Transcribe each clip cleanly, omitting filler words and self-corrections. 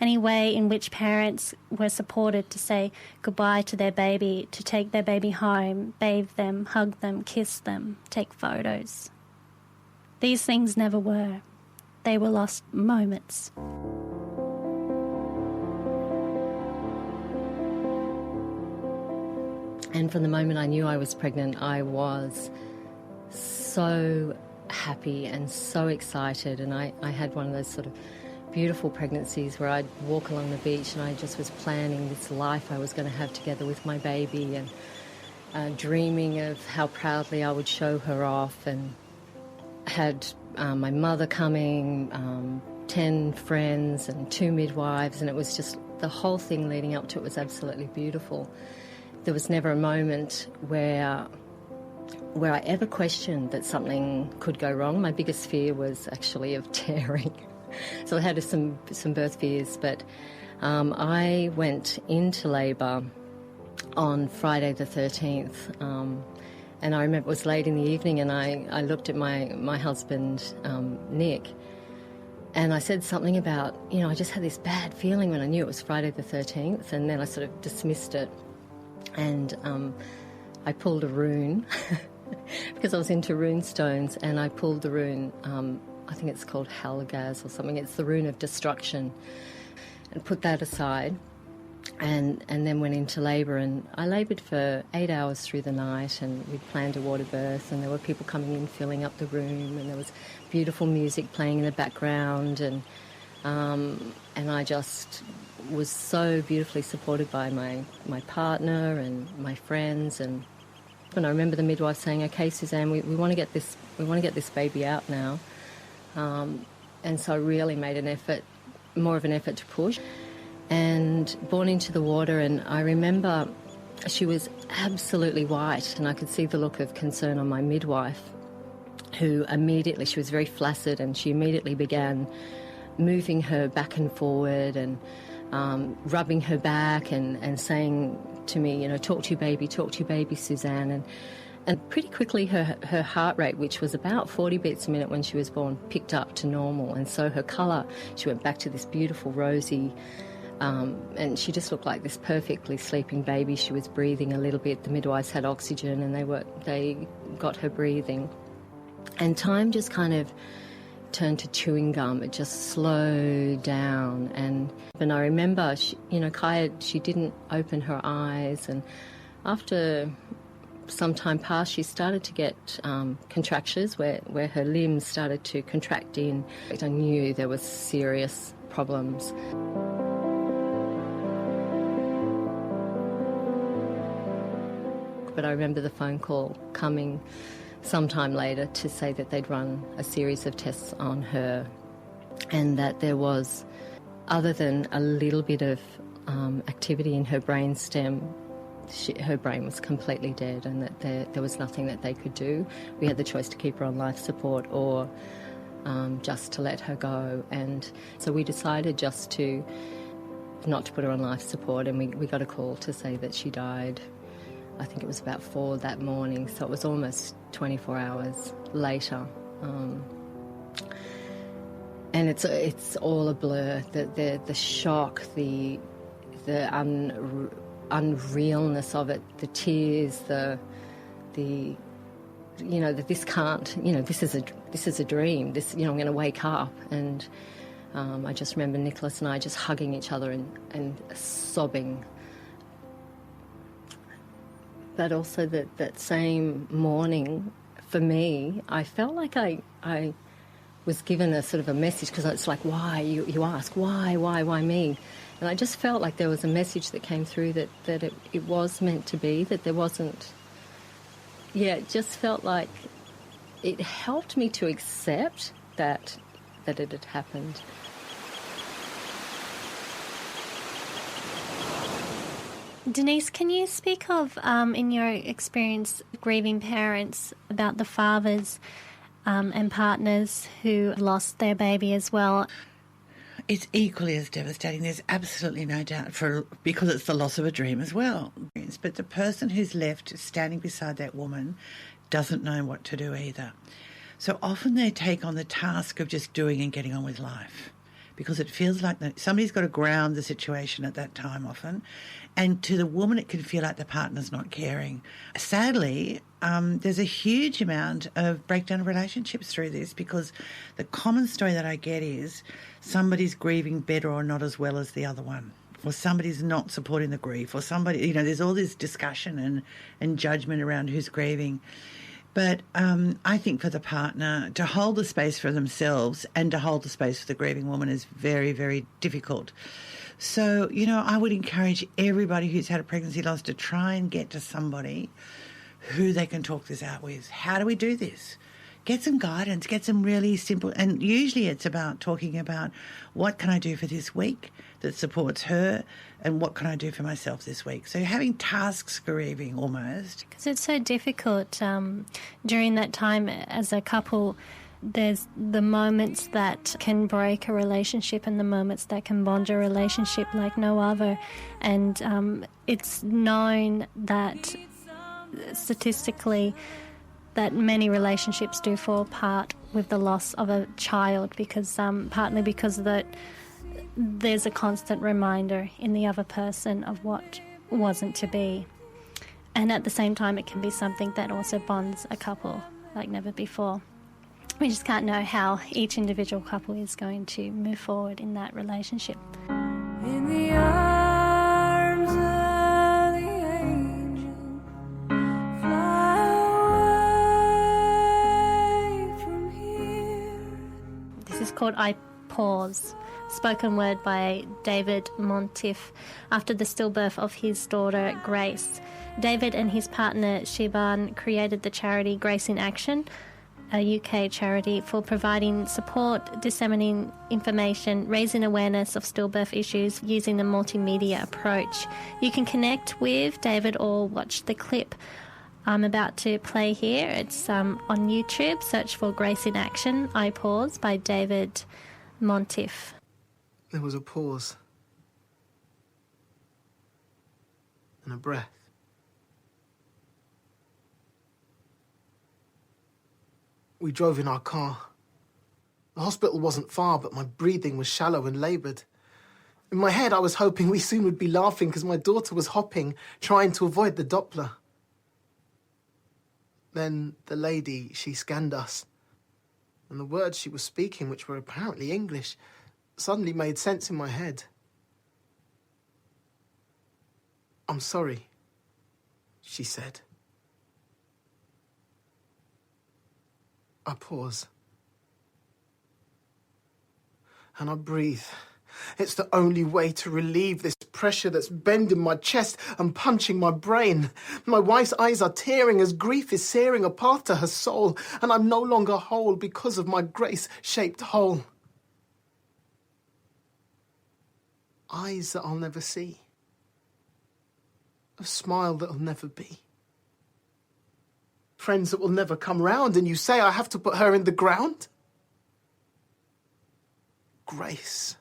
any way in which parents were supported to say goodbye to their baby, to take their baby home, bathe them, hug them, kiss them, take photos. These things never were. They were lost moments. And from the moment I knew I was pregnant, I was so happy and so excited. And I had one of those sort of beautiful pregnancies where I'd walk along the beach and I just was planning this life I was going to have together with my baby and dreaming of how proudly I would show her off, and had my mother coming, 10 friends and 2 midwives, and it was just the whole thing leading up to it was absolutely beautiful. There was never a moment where I ever questioned that something could go wrong. My biggest fear was actually of tearing. So I had some birth fears, but I went into labour on Friday the 13th, and I remember it was late in the evening, and I looked at my husband, Nick, and I said something about, I just had this bad feeling when I knew it was Friday the 13th, and then I sort of dismissed it. And I pulled a rune because I was into rune stones, and I pulled the rune, I think it's called Halagaz or something. It's the rune of destruction, and put that aside, and then went into labour. And I laboured for 8 hours through the night, and we'd planned a water birth, and there were people coming in filling up the room, and there was beautiful music playing in the background, and I just was so beautifully supported by my partner and my friends. And I remember the midwife saying, "Okay, Suzanne, we want to get this baby out now." And so I really made more of an effort to push, and born into the water. And I remember she was absolutely white, and I could see the look of concern on my midwife, who immediately, she was very flaccid, and she immediately began moving her back and forward and rubbing her back and saying to me, talk to your baby, Suzanne. And pretty quickly her heart rate, which was about 40 beats a minute when she was born, picked up to normal. And so her colour, she went back to this beautiful rosy, and she just looked like this perfectly sleeping baby. She was breathing a little bit. The midwives had oxygen, and they got her breathing. And time just kind of turned to chewing gum. It just slowed down. And I remember, Kaya, she didn't open her eyes. And after some time passed, she started to get contractions where her limbs started to contract in. I knew there was serious problems. But I remember the phone call coming sometime later to say that they'd run a series of tests on her, and that there was, other than a little bit of activity in her brainstem, her brain was completely dead, and that there was nothing that they could do. We had the choice to keep her on life support or just to let her go. And so we decided just not to put her on life support, and we got a call to say that she died. I think it was about 4 that morning, so it was almost 24 hours later. And it's all a blur. The shock, the unrealness of it, the tears, that this can't, this is a dream. This, I'm going to wake up. And I just remember Nicholas and I just hugging each other and sobbing. But also that same morning, for me, I felt like I was given a sort of a message, because it's like, why? You ask, why me? And I just felt like there was a message that came through that it was meant to be, that there wasn't... Yeah, it just felt like it helped me to accept that it had happened. Denise, can you speak of, in your experience, grieving parents, about the fathers and partners who lost their baby as well? It's equally as devastating. There's absolutely no doubt, because it's the loss of a dream as well. But the person who's left standing beside that woman doesn't know what to do either. So often they take on the task of just doing and getting on with life. because it feels like somebody's got to ground the situation at that time often. And to the woman, it can feel like the partner's not caring. Sadly, there's a huge amount of breakdown of relationships through this, because the common story that I get is somebody's grieving better or not as well as the other one, or somebody's not supporting the grief, or somebody, there's all this discussion and judgment around who's grieving. But I think for the partner to hold the space for themselves and to hold the space for the grieving woman is very, very difficult. So, I would encourage everybody who's had a pregnancy loss to try and get to somebody who they can talk this out with. How do we do this? Get some guidance, get some really simple, and usually it's about talking about what can I do for this week that supports her, and what can I do for myself this week. So having tasks grieving almost. Because it's so difficult during that time as a couple. There's the moments that can break a relationship and the moments that can bond a relationship like no other. And it's known that statistically that many relationships do fall apart with the loss of a child, because partly because there's a constant reminder in the other person of what wasn't to be. And at the same time, it can be something that also bonds a couple like never before. We just can't know how each individual couple is going to move forward in that relationship. In the arms of the angel, fly away from here. This is called I Pause, spoken word by David Montiff after the stillbirth of his daughter Grace. David and his partner Shiban created the charity Grace in Action, a UK charity for providing support, disseminating information, raising awareness of stillbirth issues using the multimedia approach. You can connect with David or watch the clip I'm about to play here. It's on YouTube. Search for Grace in Action, I Pause, by David Montiff. There was a pause and a breath. We drove in our car. The hospital wasn't far, but my breathing was shallow and laboured. In my head, I was hoping we soon would be laughing because my daughter was hopping, trying to avoid the Doppler. Then the lady, she scanned us, and the words she was speaking, which were apparently English, suddenly made sense in my head. "I'm sorry," she said. I pause. And I breathe. It's the only way to relieve this pressure that's bending my chest and punching my brain. My wife's eyes are tearing as grief is searing a path to her soul, and I'm no longer whole because of my grace-shaped hole. Eyes that I'll never see. A smile that'll never be. Friends that will never come round, and you say I have to put her in the ground? Grace.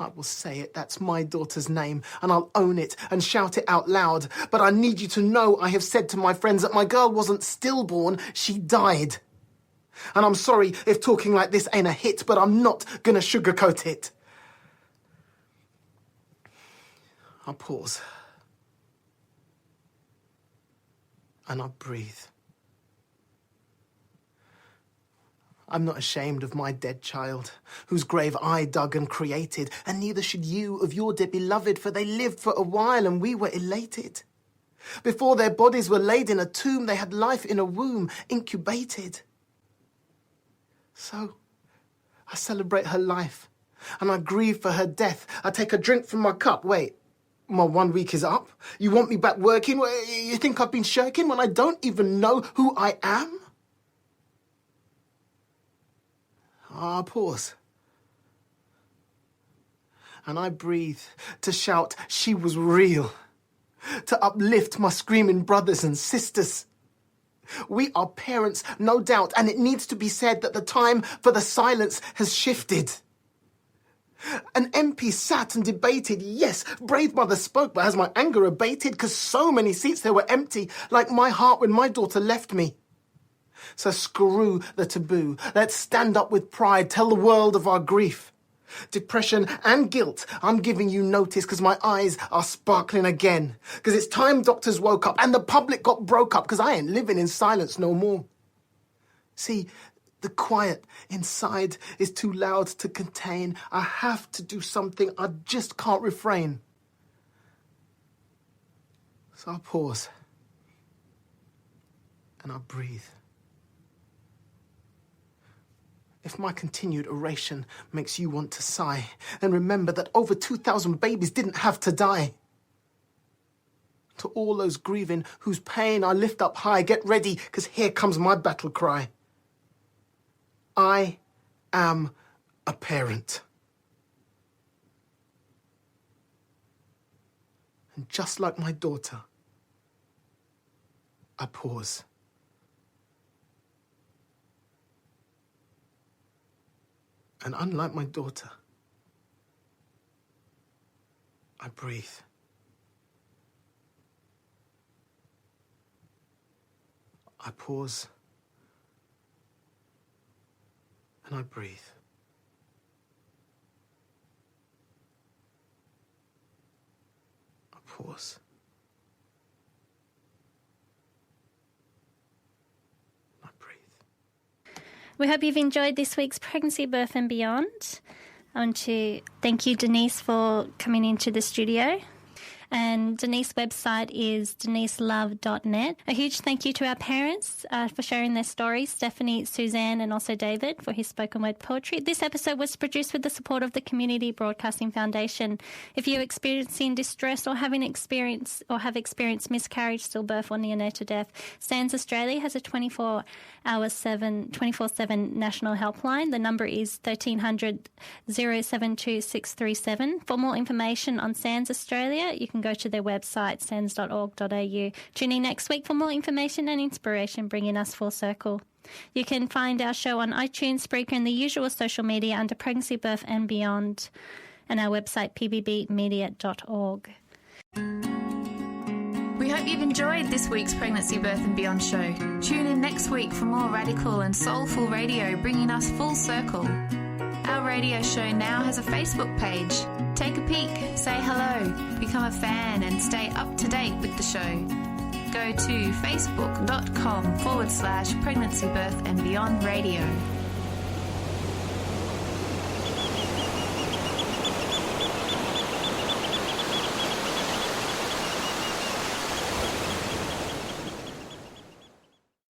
I will say it, that's my daughter's name, and I'll own it and shout it out loud. But I need you to know I have said to my friends that my girl wasn't stillborn, she died. And I'm sorry if talking like this ain't a hit, but I'm not gonna sugarcoat it. I pause. And I breathe. I'm not ashamed of my dead child, whose grave I dug and created, and neither should you of your dear beloved, for they lived for a while and we were elated. Before their bodies were laid in a tomb, they had life in a womb, incubated. So, I celebrate her life, and I grieve for her death. I take a drink from my cup. Wait, my 1 week is up? You want me back working? You think I've been shirking when I don't even know who I am? I pause. And I breathe to shout she was real, to uplift my screaming brothers and sisters. We are parents, no doubt, and it needs to be said that the time for the silence has shifted. An MP sat and debated. Yes, brave mother spoke, but has my anger abated? Because so many seats there were empty, like my heart when my daughter left me. So screw the taboo. Let's stand up with pride, tell the world of our grief. Depression and guilt. I'm giving you notice because my eyes are sparkling again. Because it's time doctors woke up and the public got broke up because I ain't living in silence no more. See, the quiet inside is too loud to contain. I have to do something. I just can't refrain. So I pause. And I breathe. If my continued oration makes you want to sigh, then remember that over 2,000 babies didn't have to die. To all those grieving whose pain I lift up high, get ready, because here comes my battle cry. I am a parent. And just like my daughter, I pause. And unlike my daughter, I breathe. I pause. And I breathe. I pause. We hope you've enjoyed this week's Pregnancy, Birth and Beyond. I want to thank you, Denise, for coming into the studio. And Denise's website is deniselove.net. A huge thank you to our parents for sharing their stories, Stephanie, Suzanne, and also David for his spoken word poetry. This episode was produced with the support of the Community Broadcasting Foundation. If you're experiencing distress or have experienced miscarriage, stillbirth, or neonatal death, SANS Australia has a 24/7 national helpline. The number is 1300 072 637. For more information on SANS Australia, you can go to their website, sans.org.au. Tune in next week for more information and inspiration, bringing us full circle. You can find our show on iTunes, Spreaker, and the usual social media under Pregnancy, Birth and Beyond, and our website, pbbmedia.org. We hope you've enjoyed this week's Pregnancy, Birth and Beyond show. Tune in next week for more radical and soulful radio, bringing us full circle. Our radio show now has a Facebook page. Take a peek, say hello, become a fan and stay up to date with the show. Go to facebook.com/Pregnancy, Birth and Beyond Radio.